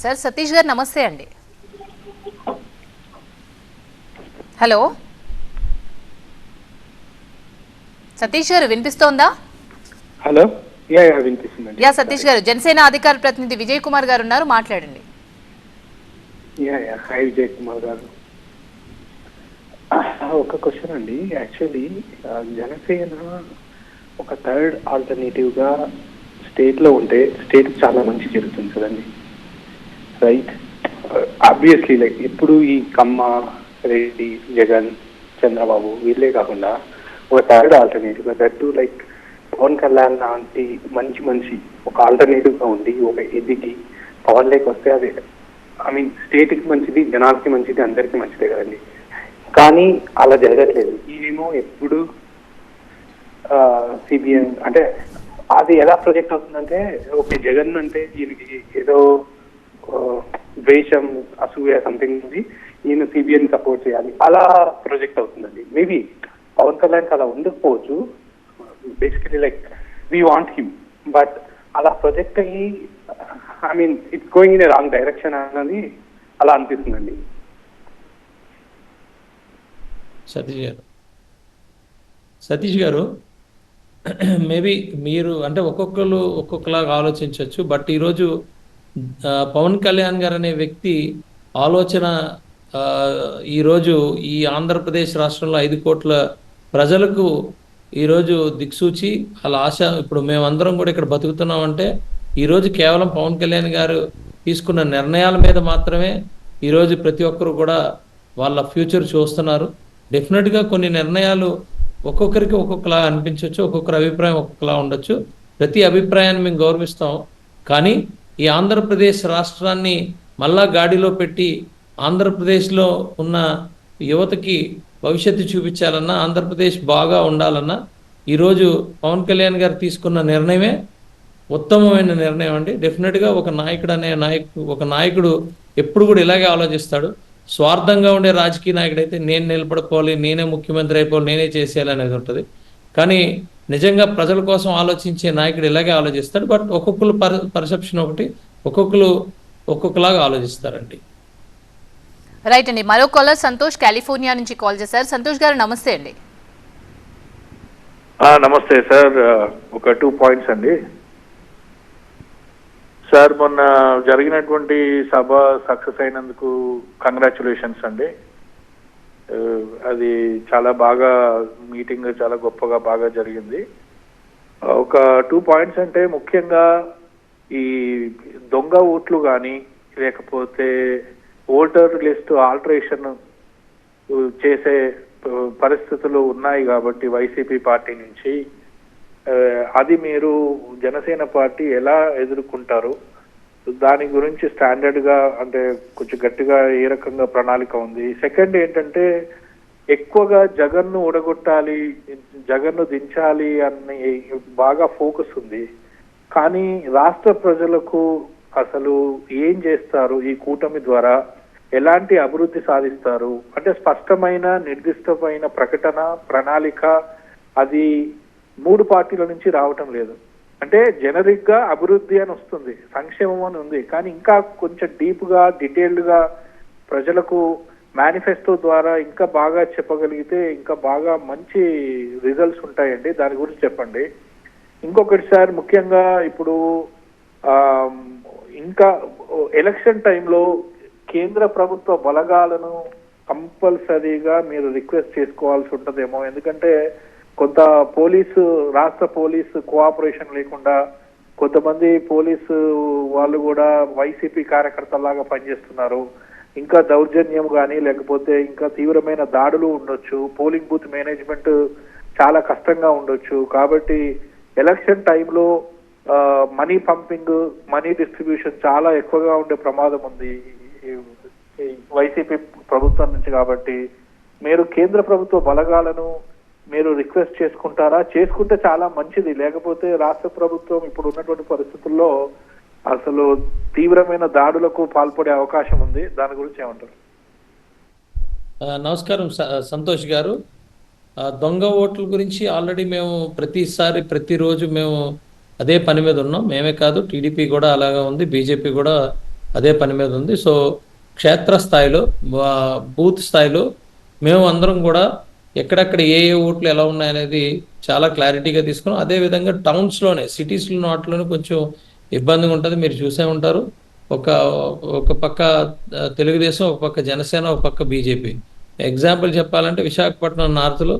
Sir Satish గారు నమస్తే అండి. హలో సతీష్ గారు వినిపిస్తోందా? హలో వినిపిస్తుందండి. సతీష్ గారు, జనసేన అధికార ప్రతినిధి విజయ్ కుమార్ గారు ఉన్నారు, మాట్లాడండి. హాయ్ విజయ్ కుమార్ గారు. ఒక క్వశ్చన్ అండి. యాక్చువల్లీ జనసేన ఒక థర్డ్ ఆల్టర్నేటివ్ గా స్టేట్ లో ఉంటే స్టేట్ చాలా మంచి జరుగుతుంది కదండి, రైట్? ఆబ్వియస్లీ లైక్ ఇప్పుడు ఈ కమ్మ, రెడ్డి, జగన్, చంద్రబాబు వీళ్ళే కాకుండా ఒక థర్డ్ ఆల్టర్నేటివ్ గా that to like Pawan Kalyan లాంటి మంచి మనిషి ఒక ఆల్టర్నేటివ్ గా ఉండి ఒక ఎదిగి పవన్ లేక వస్తే అది ఐ మీన్ స్టేట్ కి మంచిది, జనాలకి మంచిది, అందరికీ మంచిదే కదండి. కానీ అలా జరగట్లేదు. ఇవేమో ఎప్పుడు సిబిఎన్ అంటే అది ఎలా ప్రొజెక్ట్ అవుతుందంటే ఓకే జగన్ అంటే ఈయనకి ఏదో ద్వేషం, అసూయ సంథింగ్ ఉంది, ఈయన సిబిఎన్ సపోర్ట్ చేయాలి అలా ప్రొజెక్ట్ అవుతుందండి. మేబీ పవన్ కళ్యాణ్కి అలా ఉండకపోవచ్చు, basically like we want him, but అలా ప్రొజెక్ట్ అయ్యి I mean it's going in a wrong direction అన్నది అలా అనిపిస్తుందండి. సతీష్ గారు మేబీ మీరు అంటే ఒక్కొక్కరు ఒక్కొక్కలాగా ఆలోచించవచ్చు. బట్ ఈరోజు పవన్ కళ్యాణ్ గారు అనే వ్యక్తి ఆలోచన ఈరోజు ఈ ఆంధ్రప్రదేశ్ రాష్ట్రంలో 5 కోట్ల ప్రజలకు ఈరోజు దిక్సూచి వాళ్ళ ఆశ. ఇప్పుడు మేమందరం కూడా ఇక్కడ బతుకుతున్నామంటే ఈరోజు కేవలం పవన్ కళ్యాణ్ గారు తీసుకున్న నిర్ణయాల మీద మాత్రమే ఈరోజు ప్రతి ఒక్కరు కూడా వాళ్ళ ఫ్యూచర్ చూస్తున్నారు. డెఫినెట్గా కొన్ని నిర్ణయాలు ఒక్కొక్కరికి ఒక్కొక్కలా అనిపించవచ్చు, ఒక్కొక్కరి అభిప్రాయం ఒక్కొక్కలా ఉండొచ్చు. ప్రతి అభిప్రాయాన్ని మేము గౌరవిస్తాం. కానీ ఈ ఆంధ్రప్రదేశ్ రాష్ట్రాన్ని మళ్ళా గాడిలో పెట్టి ఆంధ్రప్రదేశ్లో ఉన్న యువతకి భవిష్యత్తు చూపించాలన్నా, ఆంధ్రప్రదేశ్ బాగా ఉండాలన్నా ఈరోజు పవన్ కళ్యాణ్ గారు తీసుకున్న నిర్ణయమే ఉత్తమమైన నిర్ణయం అండి. డెఫినెట్గా ఒక నాయకుడు ఎప్పుడు కూడా ఇలాగే ఆలోచిస్తాడు. స్వార్థంగా ఉండే రాజకీయ నాయకుడు అయితే నేను నిలబడుకోవాలి, నేనే ముఖ్యమంత్రి అయిపోవాలి, నేనే చేసేయాలి అనేది ఉంటుంది. కానీ నిజంగా ప్రజల కోసం ఆలోచించే నాయకుడు ఇలాగే ఆలోచిస్తాడు. బట్ ఒక్కొక్కరు పర్సెప్షన్ ఒకటి, ఒక్కొక్కరు ఒక్కొక్కలాగా ఆలోచిస్తారండి. రైట్ అండి. మరో కాలర్ సంతోష్ కాలిఫోర్నియా నుంచి కాల్ చేశారు. సంతోష్ గారు నమస్తే అండి. నమస్తే సార్. ఒక 2 పాయింట్స్ అండి. సార్, మొన్న జరిగినటువంటి సభ సక్సెస్ అయినందుకు కంగ్రాచులేషన్స్ అండి. అది చాలా బాగా మీటింగ్ చాలా గొప్పగా బాగా జరిగింది. ఒక 2 పాయింట్స్ అంటే ముఖ్యంగా ఈ దొంగ ఓట్లు కానీ లేకపోతే ఓటర్ లిస్ట్ ఆల్టరేషన్ చేసే పరిస్థితులు ఉన్నాయి కాబట్టి వైసీపీ పార్టీ నుంచి అది మీరు జనసేన పార్టీ ఎలా ఎదుర్కొంటారు? దాని గురించి స్టాండర్డ్ గా అంటే కొంచెం గట్టిగా ఏ రకంగా ప్రణాళిక ఉంది? సెకండ్ ఏంటంటే ఎక్కువగా జగన్ను ఊడగొట్టాలి, జగన్ను దించాలి అని బాగా ఫోకస్ ఉంది. కానీ రాష్ట్ర ప్రజలకు అసలు ఏం చేస్తారు? ఈ కూటమి ద్వారా ఎలాంటి అభివృద్ధి సాధిస్తారు? అంటే స్పష్టమైన నిర్దిష్టమైన ప్రకటన, ప్రణాళిక అది 3 పార్టీల నుంచి రావటం లేదు. అంటే జనరిక్ గా అభివృద్ధి అని వస్తుంది, సంక్షేమం అని ఉంది, కానీ ఇంకా కొంచెం డీప్ గా డీటెయిల్డ్ గా ప్రజలకు మేనిఫెస్టో ద్వారా ఇంకా బాగా చెప్పగలిగితే ఇంకా బాగా మంచి రిజల్ట్స్ ఉంటాయండి. దాని గురించి చెప్పండి. ఇంకొకటి సార్, ముఖ్యంగా ఇప్పుడు ఇంకా ఎలక్షన్ టైంలో కేంద్ర ప్రభుత్వ బలగాలను కంపల్సరీగా మీరు రిక్వెస్ట్ చేసుకోవాల్సి ఉంటుందేమో. ఎందుకంటే కొంత రాష్ట్ర పోలీసు కోఆపరేషన్ లేకుండా కొంతమంది పోలీసు వాళ్ళు కూడా వైసీపీ కార్యకర్తలాగా పనిచేస్తున్నారు. ఇంకా దౌర్జన్యం కానీ లేకపోతే ఇంకా తీవ్రమైన దాడులు ఉండొచ్చు. పోలింగ్ బూత్ మేనేజ్మెంట్ చాలా కష్టంగా ఉండొచ్చు. కాబట్టి ఎలక్షన్ టైంలో మనీ పంపింగ్, మనీ డిస్ట్రిబ్యూషన్ చాలా ఎక్కువగా ఉండే ప్రమాదం ఉంది వైసీపీ ప్రభుత్వం నుంచి. కాబట్టి మీరు కేంద్ర ప్రభుత్వ బలగాలను మీరు రిక్వెస్ట్ చేసుకుంటారా? చేసుకుంటే చాలా మంచిది. లేకపోతే రాష్ట్ర ప్రభుత్వం ఇప్పుడు ఉన్నటువంటి పరిస్థితుల్లో అసలు తీవ్రమైన దాడులకు పాల్పడే అవకాశం ఉంది. దాని గురించి ఏమంటారు? నమస్కారం సంతోష్ గారు. దొంగ ఓట్ల గురించి ఆల్రెడీ మేము ప్రతిరోజు మేము అదే పని మీద ఉన్నాం. మేమే కాదు, టీడీపీ కూడా అలాగా ఉంది, బీజేపీ కూడా అదే పని మీద ఉంది. సో క్షేత్రస్థాయిలో బూత్ స్థాయిలో మేము అందరం కూడా ఎక్కడెక్కడ ఏ ఏ ఓట్లు ఎలా ఉన్నాయనేది చాలా క్లారిటీగా తీసుకున్నాం. అదేవిధంగా టౌన్స్లోనే, సిటీస్లో వాటిలోనే కొంచెం ఇబ్బందిగా ఉంటుంది. మీరు చూసే ఉంటారు, ఒక ఒక పక్క తెలుగుదేశం, ఒక పక్క జనసేన, ఒక పక్క బీజేపీ. ఎగ్జాంపుల్ చెప్పాలంటే విశాఖపట్నం నార్త్లో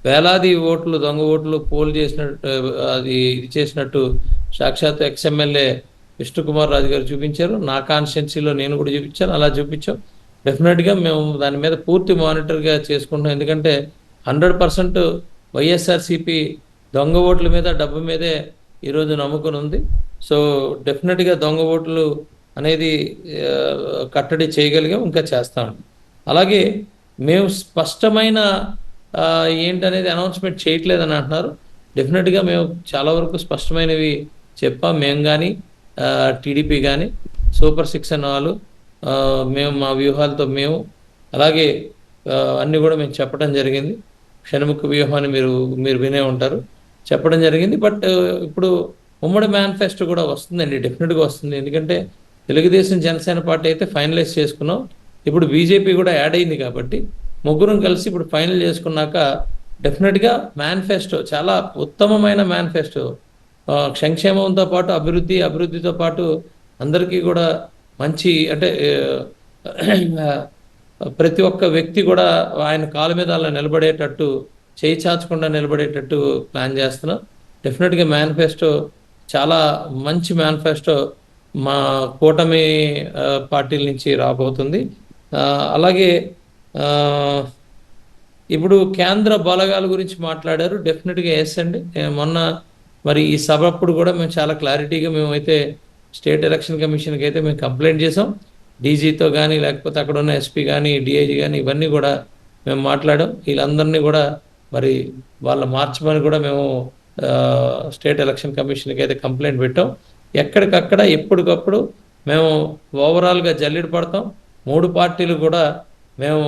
వేలాది ఓట్లు, దొంగ ఓట్లు పోల్ చేసినట్టు, అది ఇది చేసినట్టు సాక్షాత్ ఎక్స్ఎమ్మెల్యే విష్ణుకుమార్ రాజు గారు చూపించారు. నా కాన్స్టిట్యున్సీలో నేను కూడా చూపించాను. అలా చూపించాం. డెఫినెట్గా మేము దాని మీద పూర్తి మానిటర్గా చేసుకుంటాం. ఎందుకంటే 100% వైఎస్ఆర్సీపీ దొంగ ఓట్ల మీద, డబ్బు మీదే ఈరోజు నమ్ముకుని ఉంది. సో డెఫినెట్గా దొంగ ఓట్లు అనేది కట్టడి చేయగలిగాం, ఇంకా చేస్తాం. అలాగే మేము స్పష్టమైన ఏంటనేది అనౌన్స్మెంట్ చేయట్లేదని అంటున్నారు. డెఫినెట్గా మేము చాలా వరకు స్పష్టమైనవి చెప్పాం. మేము కానీ టీడీపీ కానీ సూపర్ 6 అన్న వాళ్ళు మేము మా వ్యూహాలతో మేము అలాగే అన్నీ కూడా మేము చెప్పడం జరిగింది. షణ్ముఖ వ్యూహాన్ని మీరు వినే ఉంటారు, చెప్పడం జరిగింది. బట్ ఇప్పుడు ఉమ్మడి మేనిఫెస్టో కూడా వస్తుందండి, డెఫినెట్గా వస్తుంది. ఎందుకంటే తెలుగుదేశం జనసేన పార్టీ అయితే ఫైనలైజ్ చేసుకున్నాం. ఇప్పుడు బీజేపీ కూడా యాడ్ అయింది కాబట్టి ముగ్గురం కలిసి ఇప్పుడు ఫైనల్ చేసుకున్నాక డెఫినెట్గా మేనిఫెస్టో చాలా ఉత్తమమైన మేనిఫెస్టో. సంక్షేమంతో పాటు అభివృద్ధితో పాటు అందరికీ కూడా మంచి, అంటే ప్రతి ఒక్క వ్యక్తి కూడా ఆయన కాళ్ళ మీద అలా నిలబడేటట్టు, చేయి చాచకుండా నిలబడేటట్టు ప్లాన్ చేస్తున్నాం. డెఫినెట్గా మేనిఫెస్టో చాలా మంచి మేనిఫెస్టో మా కూటమి పార్టీల నుంచి రాబోతుంది. అలాగే ఇప్పుడు కేంద్ర బలగాల గురించి మాట్లాడారు. డెఫినెట్గా ఎస్ అండి. మొన్న మరి ఈ సభ అప్పుడు కూడా మేము చాలా క్లారిటీగా మేమైతే స్టేట్ ఎలక్షన్ కమిషన్కి అయితే మేము కంప్లైంట్ చేసాం. డీజీతో కానీ, లేకపోతే అక్కడ ఉన్న ఎస్పీ కానీ, డిఐజీ కానీ, ఇవన్నీ కూడా మేము మాట్లాడాం. వీళ్ళందరినీ కూడా మరి వాళ్ళ మార్చమని కూడా మేము స్టేట్ ఎలక్షన్ కమిషన్కి అయితే కంప్లైంట్ పెట్టాం. ఎక్కడికక్కడ ఎప్పటికప్పుడు మేము ఓవరాల్గా జల్లెడ పడతాం. 3 పార్టీలు కూడా మేము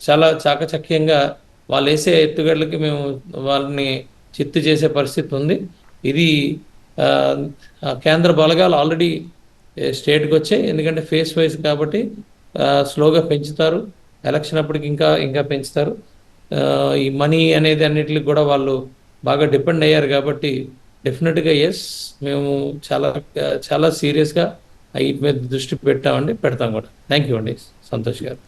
చాలా చాకచక్యంగా వాళ్ళు వేసే ఎత్తుగడలకి మేము వాళ్ళని చిత్తు చేసే పరిస్థితి ఉంది. ఇది కేంద్ర బలగాలు ఆల్రెడీ స్టేట్కి వచ్చాయి. ఎందుకంటే ఫేస్ వైజ్ కాబట్టి స్లోగా పెంచుతారు. ఎలక్షన్ అప్పటికి ఇంకా పెంచుతారు. ఈ మనీ అనేది అన్నిటికి కూడా వాళ్ళు బాగా డిపెండ్ అయ్యారు కాబట్టి డెఫినెట్గా ఎస్, మేము చాలా సీరియస్గా వీటి మీద దృష్టి పెడతాం కూడా. థ్యాంక్ యూ అండి సంతోష్ గారు.